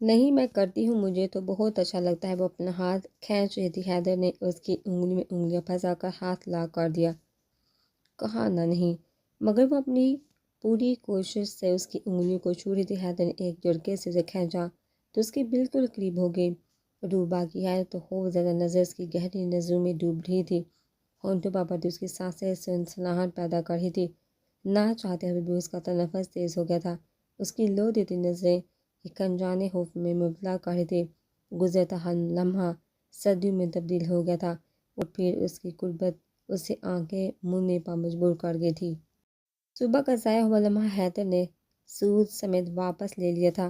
نہیں میں کرتی ہوں، مجھے تو بہت اچھا لگتا ہے۔ وہ اپنا ہاتھ کھینچ رہی تھی، حیدر نے اس کی انگلی میں انگلیاں پھنسا کر ہاتھ لا کر دیا۔ کہا نہ نہیں، مگر وہ اپنی پوری کوشش سے اس کی انگلیوں کو چھو رہی تھی۔ حیدر نے ایک جھٹکے سے اسے کھینچا تو اس کے بالکل قریب ہو گئی۔ روح باقی ہے تو خوب زیادہ نظر اس کی گہری نظروں میں ڈوب رہی تھی۔ ہونٹوں پر اس کی سانسیں سنسناہٹ پیدا کر رہی تھی۔ نہ چاہتے ہوئے بھی اس کا تنفس تیز ہو گیا تھا۔ اس کی لو دیتی نظریں ایک انجانے خوف میں مبتلا کر رہی تھی۔ گزرتا ہر لمحہ صدیوں میں تبدیل ہو گیا تھا اور پھر اس کی قربت اسے آنکھیں موندنے پر مجبور کر گئی تھی۔ صبح کا ضائع ہوا لمحہ حیدر نے سود سمیت واپس لے لیا تھا،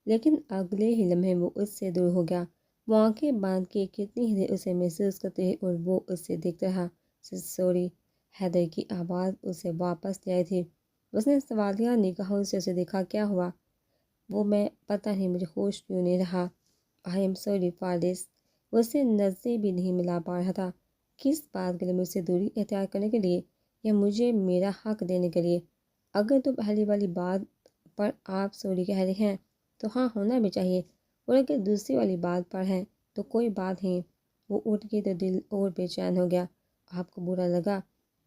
لیکن اگلے ہی لمحے وہ اس سے دور ہو گیا۔ وہ آنکھیں باندھ کے کتنی ہی دیر اسے محسوس کرتے رہی اور وہ اسے دیکھتا رہا۔ سوری، حیدر کی آواز اسے واپس لے آئی تھی۔ اس نے سوالیہ نگاہوں سے اسے دیکھا۔ کیا ہوا؟ وہ میں پتہ نہیں مجھے ہوش کیوں نہیں رہا۔ I am sorry for this. وہ اسے نظریں بھی نہیں ملا پا رہا تھا۔ کس بات کے لیے مجھ سے دوری اختیار کرنے کے لیے یا مجھے میرا حق دینے کے لیے؟ اگر تو پہلی والی بات پر آپ سوری کہہ رہے ہیں تو ہاں ہونا بھی چاہیے، اور اگر دوسری والی بات پر ہیں تو کوئی بات نہیں۔ وہ اٹھ گئی تو دل اور بے چین ہو گیا۔ آپ کو برا لگا؟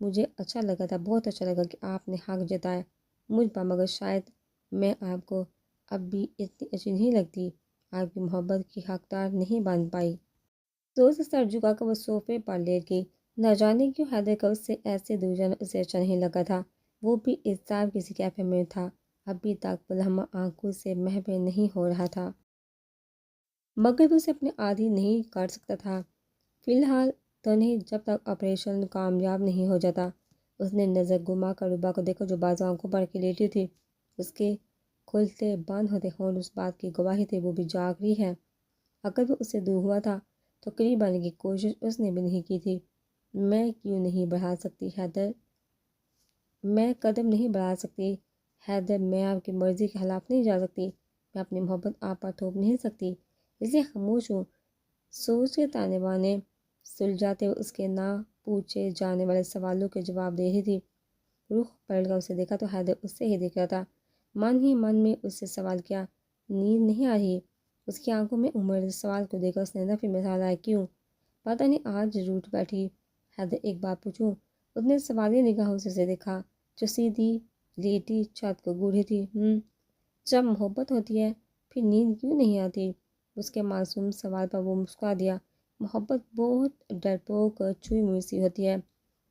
مجھے اچھا لگا تھا، بہت اچھا لگا کہ آپ نے حق جتایا مجھ پر، مگر شاید میں آپ کو اب بھی اتنی اچھی نہیں لگتی، آپ کی محبت کی حقدار نہیں بن پائی۔ زور سے سر جھکا کر وہ صوفے پر لیٹ گئی۔ نہ جانے کیوں حیدر کا اس سے ایسے دور جانا اسے اچھا نہیں لگا تھا۔ وہ بھی اضطراب کسی کیفے میں تھا۔ ابھی تک وہ لمحہ آنکھوں سے محو نہیں ہو رہا تھا، مگر وہ اسے اپنے عادی نہیں کر سکتا تھا، فی الحال تو نہیں جب تک آپریشن کامیاب نہیں ہو جاتا۔ اس نے نظر گھما کر روبا کو دیکھا جو بازو آنکھوں پر کے لیٹی تھی۔ اس کے کھلتے بند ہوتے ہونٹ اس بات کی گواہی تھے وہ بھی جاگ رہی ہے۔ اگر وہ اس سے دور ہوا تھا تو قریب آنے کی کوشش اس نے بھی نہیں کی تھی۔ میں کیوں نہیں بڑھا سکتی حیدر؟ میں قدم نہیں بڑھا سکتی حیدر، میں آپ کی مرضی کے خلاف نہیں جا سکتی، میں اپنی محبت آپ پر تھوپ نہیں سکتی، اس لیے خاموش ہوں۔ سوچ کے تانے بانے سلجھاتے ہوئے اس کے نہ پوچھے جانے والے سوالوں کے جواب دے رہی تھی۔ رخ پلٹ کر اسے دیکھا تو حیدر اس سے ہی دیکھ رہا تھا۔ من ہی من میں اس سے سوال کیا، نیند نہیں آ رہی؟ اس کی آنکھوں میں امڑ سوال کو دیکھ کر اس نے نفی میں سوال آیا، کیوں؟ پتہ نہیں آج روٹ بیٹھی۔ حیدر ایک بات پوچھوں؟ اس نے سوالیہ نگاہوں سے اسے دیکھا جو سیدھی لیٹی چھت کو گھور رہی تھی۔ جب محبت ہوتی ہے پھر نیند کیوں نہیں آتی؟ اس کے معصوم سوال پر وہ مسکرا دیا۔ محبت بہت ڈرپوک اور چھوئی موئی سی ہوتی ہے۔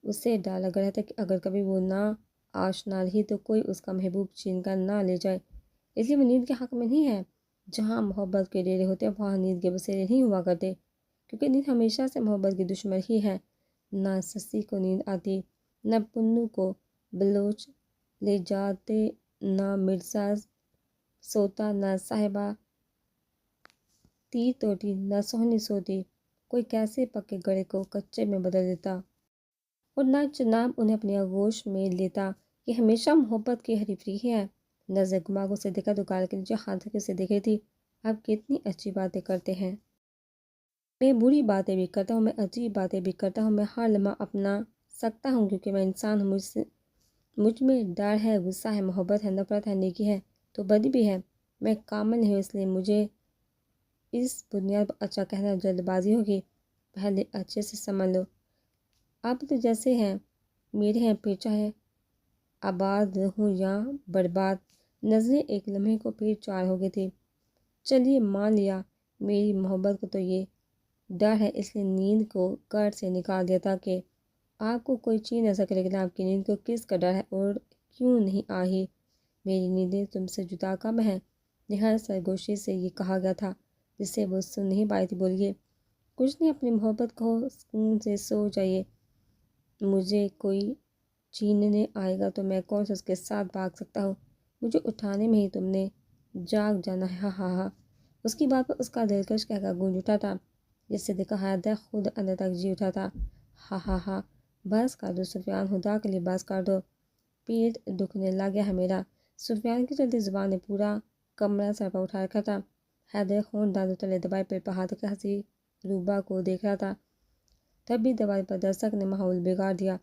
اس سے ڈر لگ رہا تھا کہ اگر کبھی وہ نہ آشنا رہی تو کوئی اس کا محبوب چھین کر نہ لے جائے، اس لیے وہ نیند کے حق میں نہیں ہے۔ جہاں محبت کے ڈیرے ہوتے ہیں وہاں نیند کے بسیرے نہیں ہوا کرتے، کیونکہ نیند ہمیشہ سے محبت کی دشمن ہی ہے۔ نہ سسی کو نیند آتی، نہ پنو کو بلوچ لے جاتے، نہ مرزا سوتا، نہ صاحبہ تیر توڑتی، نہ سہنی سوتی۔ کوئی کیسے پکے گڑے کو کچے میں بدل دیتا، اور نہ جناب انہیں اپنی آغوش میں لیتا۔ یہ ہمیشہ محبت کی حریفی ہے۔ نظر گھما کو اسے دیکھا تو گال کے نیچے ہاتھ رکھے اسے دیکھ رہی تھی۔ آپ کتنی اچھی باتیں کرتے ہیں۔ میں بری باتیں بھی کرتا ہوں، میں عجیب باتیں بھی کرتا ہوں، میں ہر لمحہ اپنا سکتا ہوں کیونکہ میں انسان ہوں۔ مجھ میں ڈر ہے، غصہ ہے، محبت ہے، نفرت ہے، نیکی ہے تو بدی بھی ہے۔ میں کامل نہیں ہوں، اس لیے مجھے اس بنیاد پر اچھا کہنا جلد بازی ہوگی۔ پہلے اچھے سے سمجھ لو، آپ تو جیسے ہیں میرے ہیں، پھر چاہے آباد رہوں یا برباد۔ نظریں ایک لمحے کو پھر چار ہو گئی تھی۔ چلیے مان لیا میری محبت کو تو یہ ڈر ہے، اس لیے نیند کو کر سے نکال دیا تاکہ آپ کو کوئی چیز نہ سکے، لیکن آپ کی نیند کو کس کا ڈر ہے اور کیوں نہیں آئی؟ میری نیندیں تم سے جدا کب ہیں؟ نہایت سرگوشی سے یہ کہا گیا تھا جسے وہ سن نہیں پائی تھی۔ بولیے کچھ نہیں، اپنی محبت کو سکون سے سو جائیے۔ مجھے کوئی چھیننے آئے گا تو میں کون سے اس کے ساتھ بھاگ سکتا ہوں؟ مجھے اٹھانے میں ہی تم نے جاگ جانا ہے۔ ہاں ہاں ہاں، اس کی بات پر اس کا دلکش کہہ کر گونج اٹھا تھا جس سے دیکھا حیدر خود اندر تک جی اٹھا تھا۔ ہاں ہاں ہاں، بس کر دو سفیان، خدا کے لیے بس کر دو، پیٹ دکھنے لگ گیا ہے میرا۔ سفیان کی چلتی زبان نے پورا کمرہ سر پر اٹھا رکھا تھا۔ حیدر خون دانتوں تلے دبائے پیٹ پر ہاتھ رکھے ہنسی روبا کو دیکھ رہا تھا۔ تب بھی دوائی پر دستک نے ماحول بگاڑ دیا۔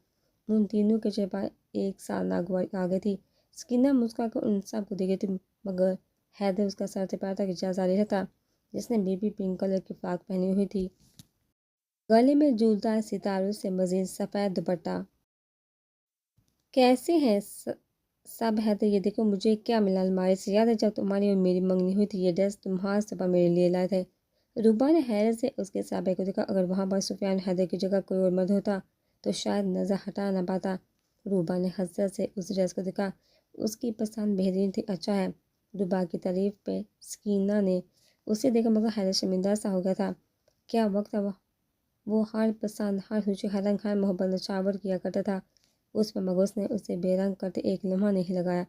ان تینوں کے چہرے پر ایک سال ناگواری آ گئی تھی۔ سکینہ مسکرا کر ان سب کو دیکھ رہی تھی، مگر حیدر اس کا سر ٹپاتا کہ جازا رہا تھا جس نے بیبی پنک کلر کی فراک پہنی ہوئی تھی، گلے میں جھولدار ستاروں سے مزید سفید دوپٹہ۔ کیسے ہیں سب حیدر؟ یہ دیکھو مجھے کیا ملا الماری سے، یاد ہے جب تمہاری اور میری منگنی ہوئی تھی یہ ڈریس تم آج صبح میرے لیے لائے تھے؟ روبا نے حیرت سے اس کے صابع کو دیکھا، اگر وہاں پر سفیان حیدر کی جگہ کوئی اور مرد ہوتا تو شاید نظر ہٹا نہ پاتا۔ روبا نے حسرت سے اس ڈریس کو دیکھا، اس کی پسند بہترین تھی۔ اچھا ہے، روبا کی تعریف پہ سکینہ نے اسے دیکھا، مگر حیدر شرمندہ سا ہو گیا تھا۔ کیا وقت تھا وہ ہر پسند، ہر خوشی، ہر رنگ، ہر محبت نچھاور کیا کرتا تھا اس پر، مگر اس نے اسے بے رنگ کرتے ایک لمحہ نہیں لگایا۔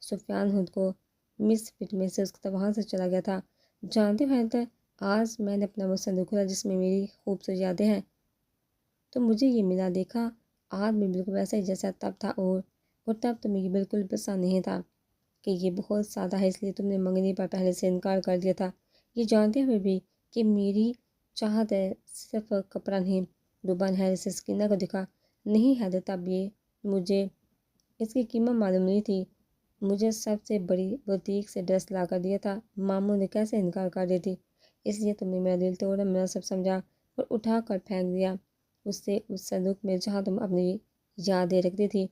سفیان خود کو مس فٹ میں سے اس کے وہاں سے چلا گیا تھا۔ جانتے ہو حیدر، آج میں نے اپنا وہ صندوق کھولا جس میں میری خوبصورت یادیں ہیں، تو مجھے یہ ملا، دیکھا آج بھی بالکل ویسا ہی جیسا تب تھا، اور تب تو مجھے بالکل پسند نہیں تھا کہ یہ بہت سادہ ہے، اس لیے تم نے منگنی پر پہلے سے انکار کر دیا تھا، یہ جانتے ہوئے بھی کہ میری چاہت ہے صرف کپڑا نہیں۔ روبا نے حیدر سے سکینہ کو دکھا، نہیں حیدر، تب یہ مجھے اس کی قیمت معلوم نہیں تھی، مجھے سب سے بڑی بوتیک سے ڈریس لا کر دیا تھا، ماموں نے کیسے انکار کر دیتی، اس لیے تم نے میرا دل توڑا، میرا سب سمجھا اور اٹھا کر پھینک دیا اس صندوق میں جہاں تم اپنی یادیں رکھتی تھی۔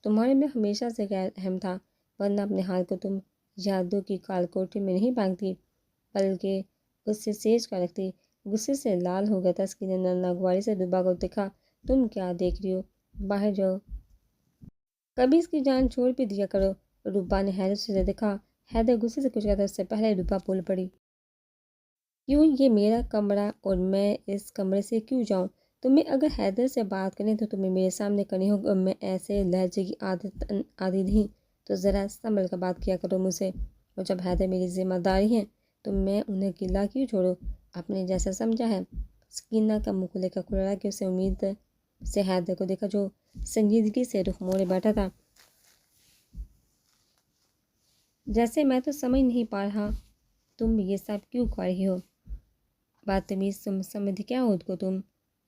تمہارے میں ہمیشہ سے غیر اہم تھا، ورنہ اپنے ہاتھ کو تم یادوں کی کال کوٹری میں نہیں پھینکتی بلکہ اس سے سیج کر رکھتی۔ غصے سے لال ہو گیا تھا سکینہ نے ناگواری سے روبا کو دیکھا، تم کیا دیکھ رہی ہو، باہر جاؤ، کبھی اس کی جان چھوڑ بھی دیا کرو۔ روبا نے حیدر سے دیکھا، حیدر غصے سے کچھ کہا تھا، اس سے پہلے روبا بول پڑی، کیوں، یہ میرا کمرہ اور میں اس کمرے سے کیوں جاؤں؟ تمہیں اگر حیدر سے بات کریں تو تمہیں میرے سامنے کرنی ہوگی، اور میں ایسے لہجے کی عادی نہیں، تو ذرا سنبھل کر بات کیا کرو مجھ سے، اور جب حیدر میری ذمہ داری ہیں تو میں انہیں اکیلا کیوں چھوڑوں، اپنے جیسا سمجھا ہے؟ سکینہ کا منہ کھلے کا کھلا رہا کہ اسے امید سے حیدر کو دیکھا جو سنجیدگی سے رخ موڑے بیٹھا تھا، جیسے میں تو سمجھ نہیں پا رہا تم یہ سب کیوں کر رہی ہو، بدتمیز، تم سمجھتی کیا ہو خود کو تم؟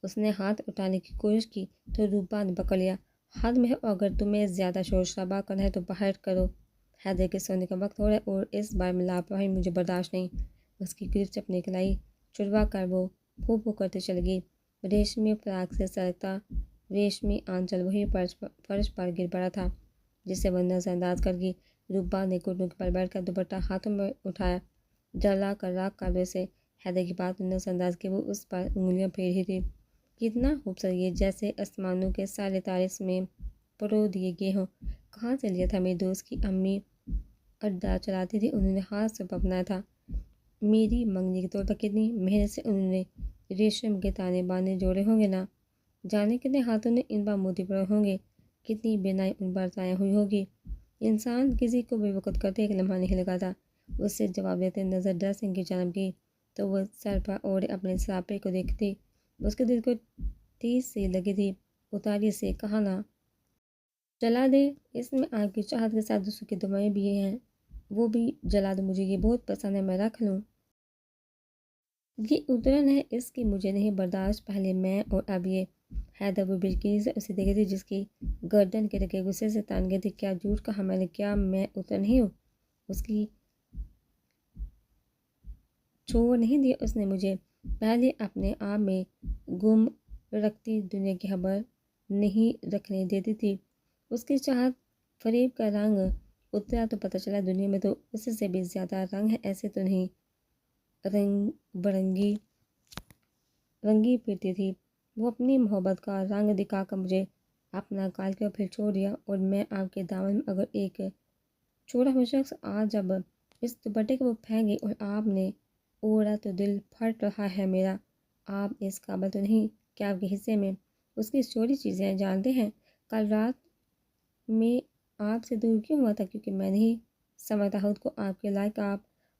اس نے ہاتھ اٹھانے کی کوشش کی تو روبا نے پکڑ لیا، حد میں ہے، اگر تمہیں زیادہ شور شرابہ کرنا ہے تو باہر کرو، حیدر کے سونے کا وقت ہو رہا ہے اور اس بار میں لاپرواہی مجھے برداشت نہیں۔ اس کی گرفت سے اپنی کلائی چھڑوا کر وہ پھو پھو کرتے چل گئی، ریشمی فراق سے سرکتا ریشمی آنچل وہی فرش پر گر پڑا تھا جسے وہ نظر انداز کر گئی۔ روبا نے گھٹنوں پر بیٹھ کر دوپٹہ ہاتھوں میں اٹھایا، جلا کر راکھ کر ویسے حیدر کی بات نظر انداز کی، وہ اس پر انگلیاں پھیر رہی تھی، کتنا خوبصورت، یہ جیسے آسمانوں کے سارے تارے اس میں پرو دیے گئے ہوں، کہاں سے لیا تھا؟ میری دوست کی امی اڈا چلاتی تھی، انہوں نے ہاتھ سے بنایا تھا، میری منگنی کے طور پر کتنی محنت سے انہوں نے ریشم کے تانے بانے جوڑے ہوں گے، نہ جانے کتنے ہاتھوں نے ان پر موتی پڑے ہوں گے، کتنی بینائی ان پر ضائع ہوئی ہوگی۔ انسان کسی کو بے وقت کرتے ایک لمحہ نہیں لگاتا۔ اس سے جواب دیتے نظر ڈریسنگ کی جانب کی تو وہ سر پر اوڑھے اپنے سراپے کو دیکھتی، اس کے دل کو تیز سی لگی تھی، اتاری سے کہا، نہ جلا دے، اس میں آپ کی چاہت کے ساتھ دوسروں کی دعائیں بھی ہیں، وہ بھی جلا دو، مجھے یہ بہت پسند ہے، میں رکھ لوں، یہ ادرن ہے، اس کی مجھے نہیں برداشت، پہلے میں اور اب یہ۔ حیدر وہ بےیقینی سے اسے دیکھ رہی تھی جس کی گردن کے رگے غصے سے تان گئے تھے، کیا جھوٹ کہا میں نے، کیا میں اتر نہیں ہوں؟ اس کی چھوڑ نہیں دیا اس نے مجھے، پہلے اپنے آپ میں گم رکھتی دنیا کی خبر نہیں رکھنے دیتی تھی، اس کی چاہت فریب کا رنگ اترا تو پتہ چلا دنیا میں تو اس سے بھی زیادہ رنگ ہے، ایسے تو نہیں، رنگ برنگی رنگی پھرتی تھی وہ، اپنی محبت کا رنگ دکھا کر مجھے اپنا کال کیا، پھر چھوڑ دیا، اور میں آپ کے دامن میں اگر ایک چھوڑا ہوا شخص آج جب اس دوپٹے کو وہ پھینک گئی اور آپ نے اوڑا تو دل پھٹ رہا ہے میرا، آپ اس قابل تو نہیں کہ آپ کے حصے میں اس کی چوری چیزیں ہیں، جانتے ہیں کل رات میں آپ سے دور کیوں ہوا تھا، کیونکہ میں نہیں سمجھتا خود کو آپ کے لائق،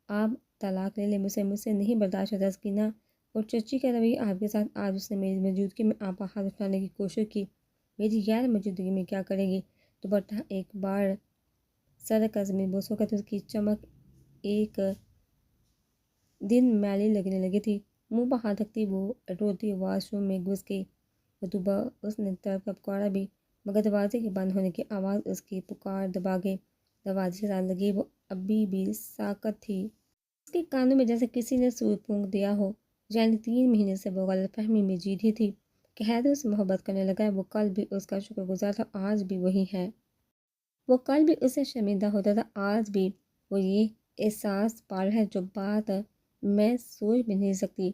آپ طلاق لے لیں، مجھ سے نہیں برداشت ہوتا سکینہ، اور چچی کا رویہ آپ کے ساتھ، آج اس نے میری موجودگی میں آپ کا ہاتھ اٹھانے کی کوشش کی، میری غیر موجودگی میں کیا کرے گی؟ دوپٹہ ایک بار سڑک کا زمین بوسوں کا تو اس کی چمک ایک دن میلی لگنے لگی تھی، منہ پر ہاتھ رکھتی وہ روتی واش روم میں گھس گئی، رتبہ اس نے طرف کا پکارا بھی، مگر دروازے کے بند ہونے کی آواز اس کی پکار دبا گئی، دروازے کے ساتھ لگی وہ ابھی بھی ساکت تھی۔ اس کے کانوں میں جیسے کسی نے سور پھونک دیا ہو، یعنی 3 مہینے سے وہ غلط فہمی میں جی رہی تھی کہ حیدر اس سے محبت کرنے لگا ہے۔ وہ کل بھی اس کا شکر گزار تھا، آج بھی وہی ہے۔ وہ کل بھی اسے شرمندہ ہوتا تھا، آج بھی وہ یہ احساس پا رہا ہے جو بات میں سوچ بھی نہیں سکتی۔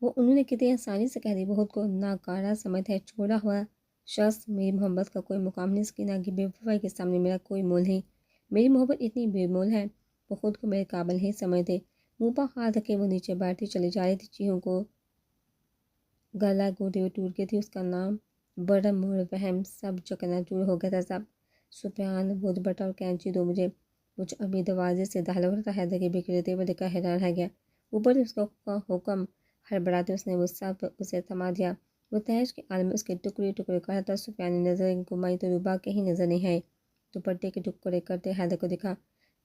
وہ انہوں نے کتنی آسانی سے کہہ دی، وہ خود کو ناکارہ سمجھتا ہے، چھوڑا ہوا شخص۔ میری محبت کا کوئی مقام نہیں، سکینہ کی بے وفائی کے سامنے میرا کوئی مول نہیں۔ میری محبت اتنی بے مول ہے، وہ خود کو میرے قابل نہیں سمجھتے۔ منہ پر ہاتھ رکھے وہ نیچے بیٹھی چلی جا رہی تھی، چیخوں کو گلا گھونٹے ہوئے ٹوٹ گئی تھی۔ اس کا نام برہم اور وہم سب چکنا چور ہو گیا تھا۔ سب سفیان، وہ دوپٹہ اور کینچی دو مجھے، کچھ ابھی دروازے سے داخل ہو رہا تھا۔ حیدر کے بکھرے ہوئے دیکھ کر حیران رہ گیا۔ اوپر سے اس کا حکم ہڑبڑاتے اس نے وہ سب اسے تھما دیا۔ وہ تہش کے عالم میں اس کے ٹکڑے ٹکڑے کر رہا تھا۔ سفیان نے نظریں گھمائی تو روبا کہیں نظر نہیں آئی۔ دوپٹے کے ٹکڑے کرتے حیدر کو دیکھا۔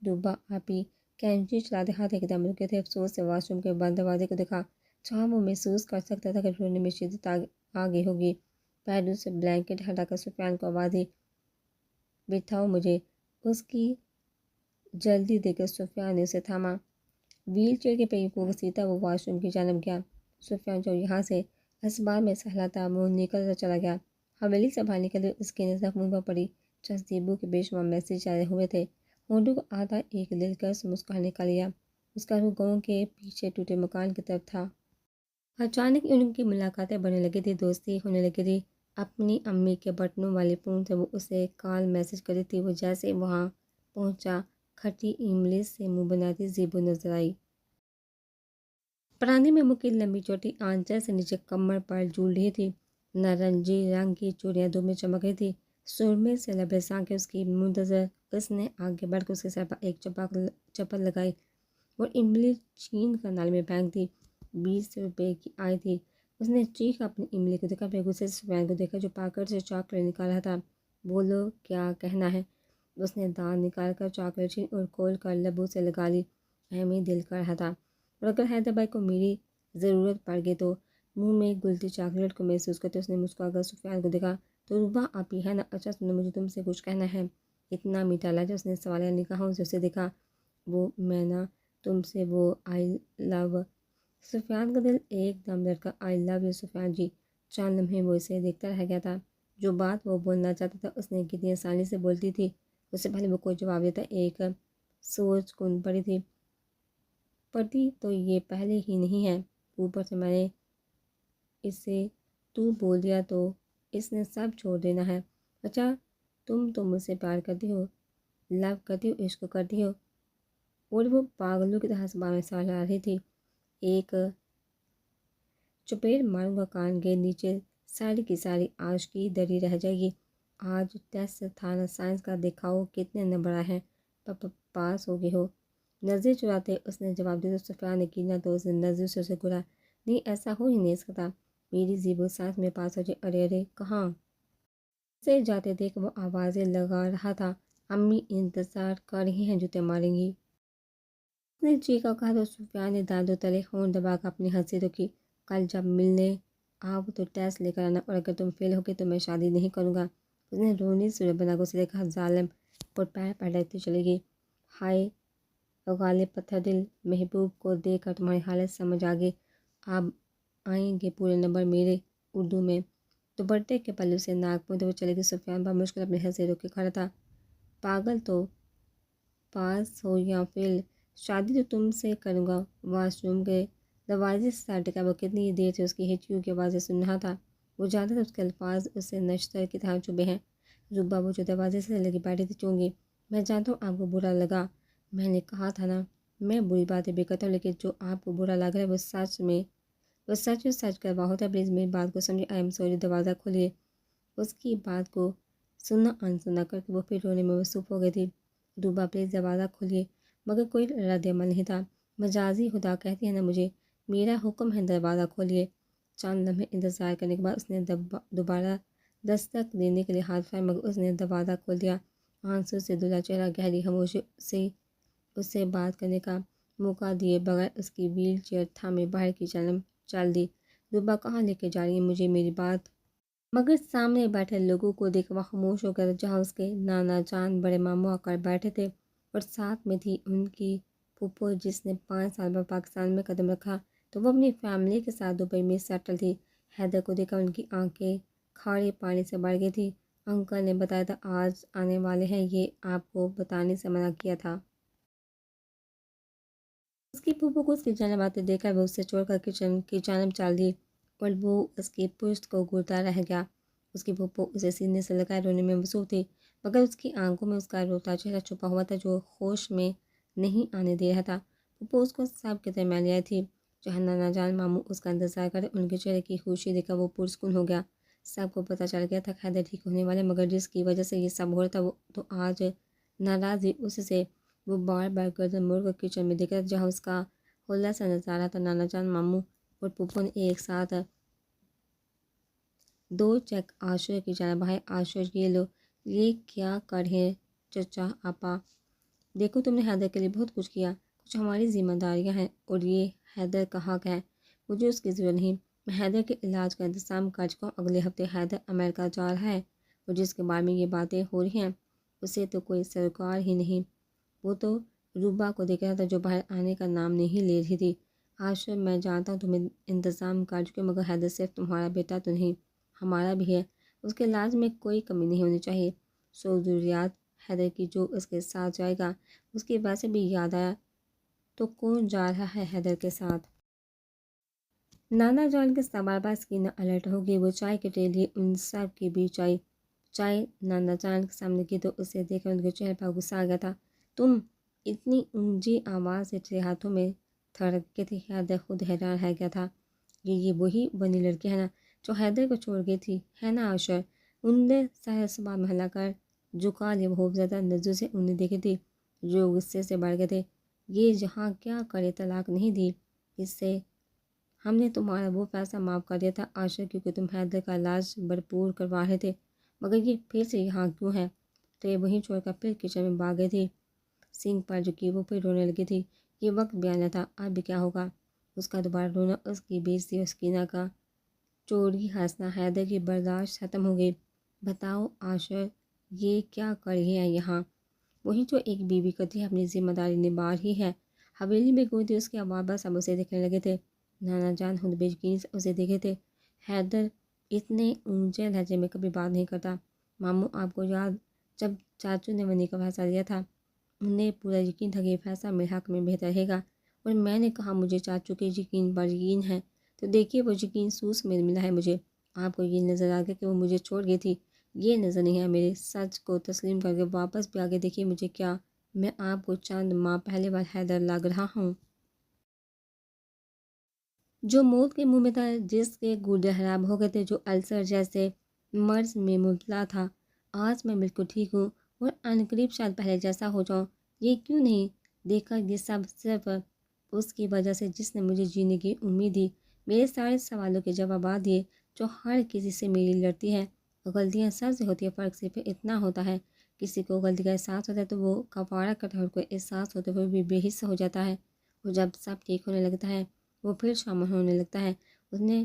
روبا آپی کینچی چلاتے ہاتھ ایک دم رکے تھے۔ افسوس سے واش روم کے بند دروازے کو دیکھا، جہاں وہ محسوس کر سکتا تھا کہ رونے میں شدت آ گئی ہوگی۔ پیروں سے بلینکٹ ہٹا کر سفیان کو آواز دی، بٹھاؤ مجھے۔ اس کی جلدی دیکھ کر سفیان نے اسے تھاما۔ ویل چیئر کے پہیوں کو گھسیٹتا وہ واش روم کی جانب گیا۔ سفیان جو یہاں سے اسباب میں سہلاتا وہ نکل چلا گیا۔ حویلی سنبھالنے کے لیے اس کی نظر منہ پر پڑی، جس دیبو کے بے شمار میسج آئے ہوئے تھے۔ ہونٹوں کو آدھا ایک دلکش مسکان نکال لیا۔ اس کا رخ گاؤں کے پیچھے ٹوٹے مکان کی طرف تھا۔ اچانک ان کی ملاقاتیں بڑھنے لگی تھی، دوستی ہونے لگی تھی۔ اپنی امی کے بٹنوں والے فون سے وہ اسے کال میسج کر رہی تھی۔ وہ جیسے وہاں پہنچا، کھٹی املی سے منہ بناتی زیبو نظر آئی۔ پراندے میں مکی لمبی چوٹی آنچل سے نیچے کمر پر جھول رہی تھی۔ نارنجی رنگ کی چوڑیاں دھوپ میں چمک رہی تھی۔ سرمے سے لبریز آنکھیں اس کی منتظر۔ اس نے آگے بڑھ کر اس کے سر پر ایک چپل لگائی اور املی چھین کر نالی میں پھینک دی۔ 20 روپے کی آئی تھی۔ اس نے چیخ اپنی املی کو دیکھا، پھر غصے سے سفیان کو دیکھا جو پاکٹ سے چاکلیٹ نکال رہا تھا۔ بولو کیا کہنا ہے؟ اس نے دانت نکال کر چاکلیٹ چھین اور کھول کر لبوں سے لگا لی۔ احمی دل کر رہا تھا، اور اگر حیدر بھائی کو میری ضرورت پڑ گئی تو۔ منہ میں گلتی چاکلیٹ کو محسوس کرتے اس نے مسکرا کر سفیان کو دیکھا، تو روبا آپی ہے نا؟ اچھا سنو، مجھے تم سے کچھ کہنا ہے۔ اتنا میٹھا لہجہ اس نے سوالیہ نگاہوں سے اسے دیکھا۔ وہ میں نا تم سے وہ آئی لو۔ سفیان کا دل ایک دم دھڑکا۔ آئی لو یو سفیان جی۔ چند لمحے وہ اسے دیکھتا رہ گیا تھا۔ جو بات وہ بولنا چاہتا تھا اس نے کتنی آسانی سے بولتی تھی۔ اس سے پہلے وہ کوئی جواب دیتا ایک سوچ کن پڑی تھی۔ پڑتی تو یہ پہلے ہی نہیں ہے، اوپر سے میں نے اسے تو بول دیا تو اس نے سب چھوڑ دینا ہے۔ اچھا تم تو مجھ سے پیار کرتی ہو، لو کرتی ہو، عشق کرتی ہو؟ اور وہ پاگلوں کی طرح زبان میں سوال آ رہی تھی۔ ایک چپیڑ ماروں گا کان کے نیچے، ساری کی ساری عاشقی دری رہ جائے گی۔ آج ٹیسٹ تھا نا سائنس کا، دکھاؤ کتنے نمبر آئے ہیں، پاس ہو گئے ہو۔ نظریں چراتے اس نے جواب دیا تو سفیان نے کینہ تو اس نے نظر سے اسے گھورا، نہیں ایسا ہو ہی نہیں سکتا، میری زیبو سائنس میں پاس ہو جائے۔ ارے ارے کہاں سے جاتے دیکھ وہ آوازیں لگا رہا تھا، امی انتظار کر رہی ہیں، جوتے ماریں گی۔ اس نے چیخا کہا تو سفیان نے دانتوں تلے ہونٹ دبا کر اپنی ہنسی روکی۔ کل جب ملنے آؤ تو ٹیسٹ لے کر آنا، اور اگر تم فیل ہو گئے تو میں شادی نہیں کروں گا۔ اس نے رونی صورت بنا کر اسے دیکھا، ظالم، اور پیر پلٹتی چلی گئی۔ ہائے غالب پتھر دل، محبوب کو دیکھ کر تمہاری حالت سمجھ آ گئی، اب آئیں گے پورے نمبر میرے اردو میں۔ دوپٹے کے پلو سے ناک پونجھتے ہوئے چلے گئی۔ سفیان بڑا مشکل اپنی ہنسی روک کے کھڑا تھا۔ پاگل، تو پاس ہو یا فیل، شادی تو تم سے کروں گا۔ واش روم کے دروازے سے سر ٹکا وہ کتنی دیر سے اس کی ہچکیوں کی آوازیں سن رہا تھا۔ وہ جانتا تھا اس کے الفاظ اسے نشتر کی طرح چبھے ہیں۔ روبا، وہ جو دروازے سے لگی بیٹھی تھی، چونگی، میں جانتا ہوں آپ کو برا لگا، میں نے کہا تھا نا میں بری باتیں بھی کرتا ہوں، لیکن جو آپ کو برا لگ رہا ہے وہ سچ کروا ہوتا ہے۔ پلیز میری بات کو سمجھے، آئی ایم سوری۔ دروازہ کھولیے۔ اس کی بات کو سننا انسنا کر کے وہ پھر رونے میں مصروف ہو گئی تھی۔ روبا پلیز دروازہ کھولیے، مگر کوئی رد عمل نہیں تھا۔ مجازی خدا کہتی ہے نا مجھے، میرا حکم ہے دروازہ کھولیے۔ چند لمحے انتظار کرنے کے بعد اس نے دوبارہ دستک دینے کے لیے ہاتھ اٹھائے، مگر اس نے دروازہ کھول دیا۔ آنسو سے دھلا چہرہ، گہری خاموشی سے اسے بات کرنے کا موقع دیے بغیر اس کی ویل چیئر تھامے باہر کی جانب چل دی۔ روبا کہاں لے کے جا رہی ہیں مجھے، میری بات؟ مگر سامنے بیٹھے لوگوں کو دیکھ وہ خاموش ہو گیا، جہاں اس کے نانا جان بڑے ماموں آ کر بیٹھے تھے۔ اور ساتھ میں تھی ان کی پھوپھو جس نے 5 سال بعد پاکستان میں قدم رکھا تو وہ اپنی فیملی کے ساتھ دبئی میں سیٹل تھی۔ حیدر کو دیکھا ان کی آنکھیں کھارے پانی سے بڑھ گئی تھی۔ انکل نے بتایا تھا آج آنے والے ہیں، یہ آپ کو بتانے سے منع کیا تھا۔ اس کی پھوپھو کو اس کی جانب آتے دیکھا، وہ اسے چھوڑ کر کچن کی جانب چل دی اور وہ اس کی پشت کو گھورتا رہ گیا۔ اس کی پھوپھو اسے سینے سے لگائے رونے میں مصروف تھی، مگر اس کی آنکھوں میں اس کا روتا چہرہ چھپا ہوا تھا جو ہوش میں نہیں آنے دے رہا تھا۔ پھوپھو اس کو سب کے درمیان لے آئی تھی جہاں نانا جان ماموں اس کا انتظار کرے۔ ان کے چہرے کی خوشی دیکھ کر وہ پرسکون ہو گیا۔ سب کو پتہ چل گیا تھا حیدر ٹھیک ہونے والے، مگر جس کی وجہ سے یہ سب ہو رہا تھا وہ تو آج ناراضی اس سے وہ بار بار گردن موڑ کر کچن میں دیکھا جہاں اس کا کھلا سا نظارہ تھا۔ نانا جان ماموں اور پھوپھو نے ایک ساتھ 2 چیک عاشور کی جانب بڑھائے۔ عاشور یہ لو، یہ کیا کر رہے ہیں چچا آپا؟ دیکھو تم نے حیدر کے لیے بہت کچھ کیا، کچھ ہماری ذمہ داریاں ہیں اور یہ حیدر کا حق ہے، مجھے اس کی ضرورت نہیں، میں حیدر کے علاج کا انتظام کر چکا ہوں۔ اگلے ہفتے حیدر امریکہ جا رہا ہے اور جس کے بارے میں یہ باتیں ہو رہی ہیں اسے تو کوئی سروکار ہی نہیں۔ وہ تو روبا کو دیکھ رہا تھا جو باہر آنے کا نام نہیں لے رہی تھی۔ عاشور میں جانتا ہوں تم انتظام کر چکے، مگر حیدر صرف تمہارا بیٹا تو نہیں، ہمارا بھی ہے، اس کے علاج میں کوئی کمی نہیں ہونی چاہیے۔ سو ضروریات حیدر کی جو اس کے ساتھ جائے گا۔ اس کی ویسے بھی یاد آیا تو کون جا رہا ہے حیدر کے ساتھ؟ نانا جان کے سوال پر سکینہ الرٹ ہو گئی۔ وہ چائے کے ٹرے لیے ان سب کے بیچ آئی۔ چائے نانا جان کے سامنے کی تو اسے دیکھ کر ان کے چہرے پر غصہ آ گیا تھا۔ تم اتنی اونچی آواز سے ٹرے ہاتھوں میں تھڑکتی تھی۔ حیدر خود حیران رہ گیا تھا۔ یہ وہی بنی لڑکی ہے نا جو حیدر کو چھوڑ گئی تھی، ہے نا عاشور؟ انہوں نے سر صبح محلہ کر جھکا لیا۔ وہ زیادہ نظر سے انہیں دیکھی تھی جو غصے سے بڑھ گئے تھے۔ یہ جہاں کیا کرے طلاق نہیں دی اس سے، ہم نے تمہارا وہ پیسہ معاف کر دیا تھا عاشور کیونکہ تم حیدر کا علاج بھرپور کروا رہے تھے، مگر یہ پھر سے یہاں کیوں ہے؟ تو یہ وہیں چھوڑ کر پھر کچن میں بھاگ گئی تھی، سنک پر جھکی وہ پھر رونے لگی تھی۔ یہ وقت بھی آنا تھا، اب بھی کیا ہوگا؟ اس کا دوبارہ رونا، اس کی بےعزتی اور سکینہ کا چوری ہنسنا۔ حیدر کی برداشت ختم ہو گئی۔ بتاؤ عاشور یہ کیا کر رہی ہے یہاں؟ وہی جو ایک بیوی کرتی ہے، اپنی ذمہ داری نبھا رہی ہے۔ حویلی میں گئی تھی اس کے ابا سب اسے دیکھنے لگے تھے۔ نانا جان خود بے یقینی سے اسے دیکھے تھے۔ حیدر اتنے اونچے لہجے میں کبھی بات نہیں کرتا۔ ماموں آپ کو یاد جب چاچو نے ونی کا فیصلہ لیا تھا، انہیں پورا یقین تھا کہ یہ فیصلہ میرے حق میں بہتر رہے گا، اور میں نے کہا مجھے چاچو کے یقین پر یقین ہے، تو دیکھیے وہ یقین سوس میں ملا ہے مجھے۔ آپ کو یہ نظر آ گیا کہ وہ مجھے چھوڑ گئی تھی، یہ نظر نہیں ہے میرے سچ کو تسلیم کر کے واپس بھی آگے دیکھیے مجھے کیا، میں آپ کو چند ماہ پہلے بار حیدر لگ رہا ہوں جو موت کے منہ میں تھا، جس کے گردے خراب ہو گئے تھے، جو السر جیسے مرض میں مبتلا تھا۔ آج میں بالکل ٹھیک ہوں اور عنقریب شاید پہلے جیسا ہو جاؤں۔ یہ کیوں نہیں دیکھا؟ یہ سب صرف اس کی وجہ سے جس نے مجھے جینے کی امید دی، میرے سارے سوالوں کے جوابات دیے جو ہر کسی سے میری لڑتی ہے۔ غلطیاں سب سے ہوتی ہے، فرق صرف اتنا ہوتا ہے کسی کو غلطی کا احساس ہوتا ہے تو وہ کفارہ کرتا ہے اور کوئی احساس ہوتے ہوئے بھی بے حص ہو جاتا ہے، اور جب سب ٹھیک ہونے لگتا ہے وہ پھر شامل ہونے لگتا ہے۔ اس نے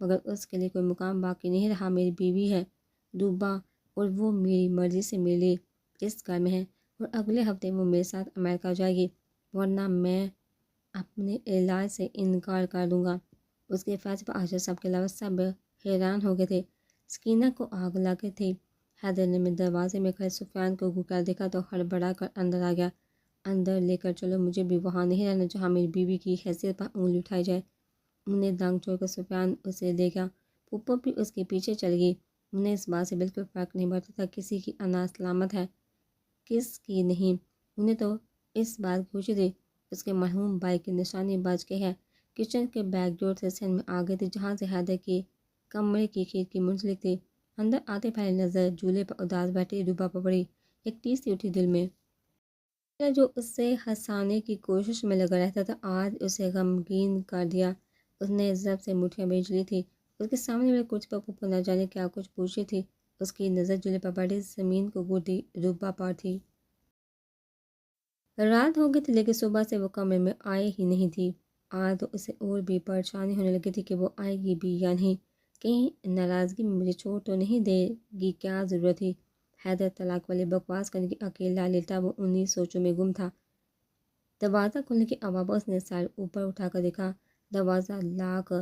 مگر اس کے لیے کوئی مقام باقی نہیں رہا۔ میری بیوی ہے روبا اور وہ میری مرضی سے میرے لیے اس گھر میں ہے، اور اگلے ہفتے وہ میرے ساتھ امریکہ جائے گی، ورنہ میں اپنے علاج سے انکار کر دوں گا۔ اس کے فیصلے پر عاشور سب کے علاوہ سب حیران ہو گئے تھے۔ سکینہ کو آگ لگی تھی۔ حیدر نے میں دروازے میں کھڑے سفیان کو گھر دیکھا تو ہڑبڑا کر اندر آ گیا۔ اندر لے کر چلو، مجھے بھی وہاں نہیں رہنا جہاں میری بیوی کی حیثیت پر انگلی اٹھائی جائے۔ انہیں دنگ چھوڑ کر سفیان اسے لے گیا۔ پھوپھو بھی اس کے پیچھے چل گئی۔ انہیں اس بات سے بالکل فرق نہیں پڑتا تھا کسی کی انا سلامت ہے کس کی نہیں، انہیں تو اس بات کی خوشی تھی اس کے مرحوم بھائی کی نشانی بچ گئی ہے۔ کچن کے بیک ڈور سے سین میں آ گئی تھی جہاں سے حیدر کی کمرے کی کھڑکی منسلک تھی۔ اندر آتے پہلے نظر جولے پر اداس بیٹھی روبا پر پڑی۔ ایک ٹیس سی اٹھی دل میں، جو اس سے ہنسانے کی کوشش میں لگا رہتا تھا آج اسے غمگین کر دیا۔ اس نے ضبط سے مٹھیاں بیچ لی تھی۔ اس کے سامنے والے کرسی پر پھوپھو نہ جانے کیا کچھ پوچھی تھی۔ اس کی نظر جولے پر بیٹھی زمین کو گھورتی روبا پر تھی۔ رات ہو گئی تھی لیکن صبح سے وہ کمرے میں آئی ہی نہیں تھی۔ آج تو اسے اور بھی پریشانی ہونے لگی تھی کہ وہ آئے گی بھی یا نہیں، کہیں ناراضگی میں مجھے چھوڑ تو نہیں دے گی، کیا ضرورت تھی؟ حیدر طلاق والی بکواس کرنے کی اکیلا لیٹا وہ انہیں سوچوں میں گم تھا۔ دروازہ کھلنے کی آواز پر اس نے سر اوپر اٹھا کر دیکھا۔ دروازہ لاک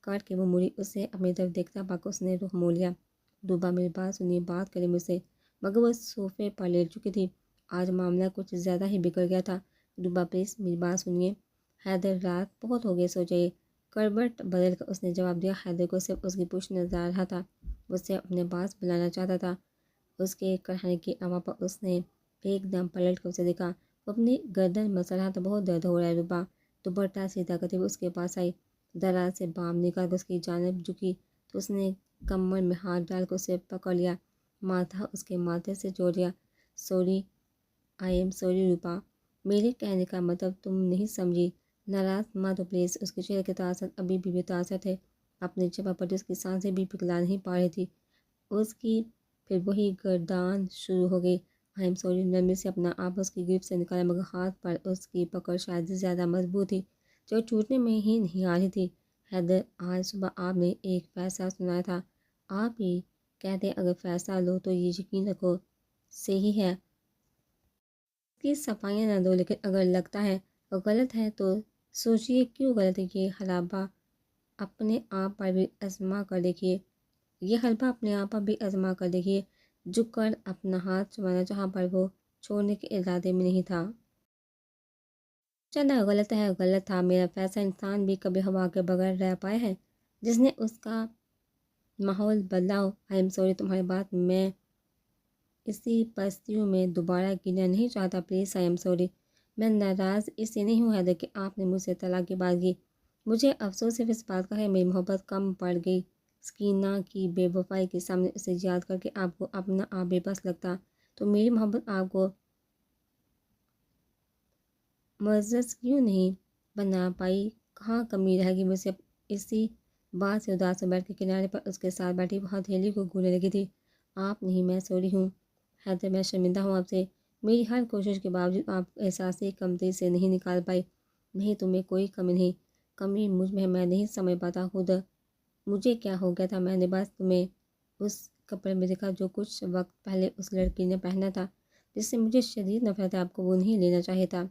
کر کے وہ مڑی، اسے اپنی طرف دیکھتا پا کر اس نے رخ موڑ لیا۔ روبا میری بات سنیے، بات کریں مجھ سے، مگر وہ صوفے پر لیٹ چکی تھی۔ آج معاملہ کچھ زیادہ ہی بگڑ گیا تھا۔ روبا پلیز میری بات سنیے۔ حیدر رات بہت ہو گئی، سو جائیے۔ کروٹ بدل کر اس نے جواب دیا۔ حیدر کو صرف اس کی پشت نظر آ رہا تھا، وہ اسے اپنے پاس بلانا چاہتا تھا۔ اس کے کڑھانے کی آواز پر اس نے ایک دم پلٹ کر اسے دیکھا۔ وہ اپنی گردن مسل رہا تھا۔ بہت درد ہو رہا ہے روبا۔ دوپٹہ سیدھا کرتے ہوئے اس کے پاس آئی، دراز سے بام نکال کر اس کی جانب جھکی تو اس نے کمر میں ہاتھ ڈال کر اسے پکڑ لیا، ماتھا اس کے ماتھے سے جوڑ دیا۔ سوری، آئی ایم سوری روبا، میرے کہنے کا مطلب تم نہیں سمجھی۔ ناراض مت ہو پلیز۔ اس کے چہرے کے تاثرات ابھی بھی متاثر تھے۔ اپنی جگہ پر اس کی سانسیں بھی پگھلا نہیں پا رہی تھی۔ اس کی پھر وہی گردان شروع ہو گئی۔ آئی ایم سوری نرمی سے اپنا آپ اس کی گرفت سے نکالا، مگر ہاتھ پر اس کی پکڑ شاید زیادہ مضبوط تھی، جو ٹوٹنے میں ہی نہیں آ رہی تھی۔ حیدر، آج صبح آپ نے ایک فیصلہ سنایا تھا، آپ ہی کہتے ہیں اگر فیصلہ لو تو یہ یقین رکھو صحیح ہے۔ اس کی صفائیاں نہ دو، لیکن اگر لگتا ہے غلط ہے تو سوچئے کیوں غلط ہے۔ یہ حلبہ اپنے آپ پر بھی آزما کر دیکھیے، یہ حلبہ اپنے آپ پر بھی آزما کر دیکھیے۔ جھک کر اپنا ہاتھ چھڑانا چاہا پر وہ چھوڑنے کے ارادے میں نہیں تھا۔ چلا غلط ہے، غلط تھا میرا فیصلہ۔ انسان بھی کبھی ہوا کے بغیر رہ پایا ہے جس نے اس کا ماحول بدلا ہو۔ آئی ایم سوری تمہاری بات میں اسی پستیوں میں دوبارہ گرنا نہیں چاہتا، پلیز آئی ایم سوری۔ میں ناراض اس سے نہیں ہوں حیدر کہ آپ نے مجھ سے طلاق کی بات کی، مجھے افسوس صرف اس بات کا ہے میری محبت کم پڑ گئی۔ سکینہ کی بے وفائی کے سامنے اسے یاد کر کے آپ کو اپنا آپ بے بس لگتا تو میری محبت آپ کو معزز کیوں نہیں بنا پائی؟ کہاں کمی رہ گئی مجھ سے؟ اسی بات سے اداس بیٹھ کے کنارے پر اس کے ساتھ بیٹھی وہ ہتھیلی کو گھولنے لگی تھی۔ آپ نہیں، میں سوری ہوں حیدر، میں شرمندہ ہوں آپ سے۔ میری ہر کوشش کے باوجود آپ احساسی کمتری سے نہیں نکال پائی۔ نہیں، تمہیں کوئی کمی نہیں، کمی مجھ میں ہے، میں نہیں سمجھ پاتا خود مجھے کیا ہو گیا تھا۔ میں نے بس تمہیں اس کپڑے میں دیکھا جو کچھ وقت پہلے اس لڑکی نے پہنا تھا جس سے مجھے شدید نفرت ہے، آپ کو وہ نہیں لینا چاہیے تھا۔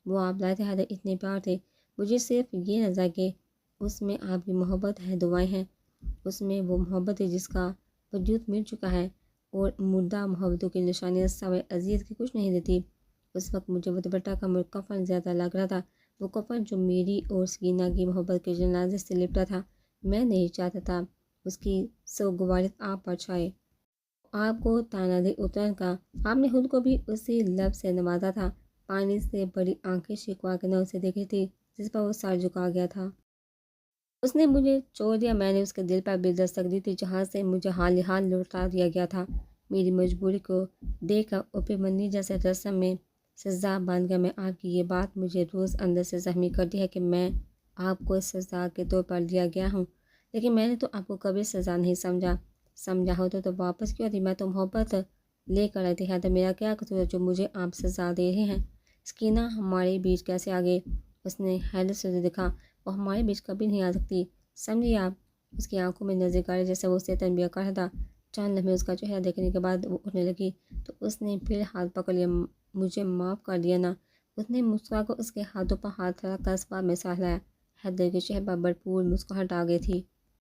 وہ آپ لائے تھے حیدر، اتنے پیار تھے، مجھے صرف یہ نظر کہ اس میں آپ کی محبت ہے، دعائیں ہیں، اس میں وہ محبت ہے جس کا وجود مل چکا ہے، اور مردہ محبتوں کی نشانیاں سوائے اذیت کی کچھ نہیں دیتی۔ اس وقت مجھے وہ دوپٹہ کا کفن زیادہ لگ رہا تھا، وہ کفن جو میری اور سکینہ کی محبت کے جنازے سے لپٹا تھا۔ میں نہیں چاہتا تھا اس کی سوگوارت آپ پر چھائے، آپ کو تانا دے اترن کا۔ آپ نے خود کو بھی اسی لفظ سے نوازا تھا۔ پانی سے بڑی آنکھیں شکوا کے نہ اسے دیکھی تھی جس پر وہ سر جھکا گیا تھا۔ اس نے مجھے چھوڑ دیا، میں نے اس کے دل پر بھی دستک دی تھی جہاں سے مجھے حال حال لوٹا دیا گیا تھا۔ میری مجبوری کو دیکھ کر اوپے جیسے رسم میں سزا بن گیا۔ میں آپ کی یہ بات مجھے روز اندر سے زخمی کرتی ہے کہ میں آپ کو سزا کے طور پر لیا گیا ہوں، لیکن میں نے تو آپ کو کبھی سزا نہیں سمجھا۔ سمجھا ہوتا تو واپس کیوں آتی؟ میں تو محبت لے کر آئی تھی حیدر، میرا کیا قصور ہے جو مجھے آپ سزا دے رہے ہیں؟ سکینہ ہمارے بیچ کیسے آ گئی؟ اس نے حیدر سے دیکھا۔ وہ ہمارے بیچ کبھی نہیں آ سکتی، سمجھیے آپ؟ اس کی آنکھوں میں نظر گاڑی جیسے وہ اسے تنبیہ کر رہا تھا۔ چند لمحے اس کا چہرہ دیکھنے کے بعد وہ اٹھنے لگی تو اس نے پھر ہاتھ پکڑ لیا۔ مجھے معاف کر دیا نا؟ اس نے مسکرا کر اس کے ہاتھوں پر ہاتھ رکھ کر اسباب میں سہ لایا۔ حیدر کے چہرے پر بھرپور مسکراہٹ آ گئی تھی۔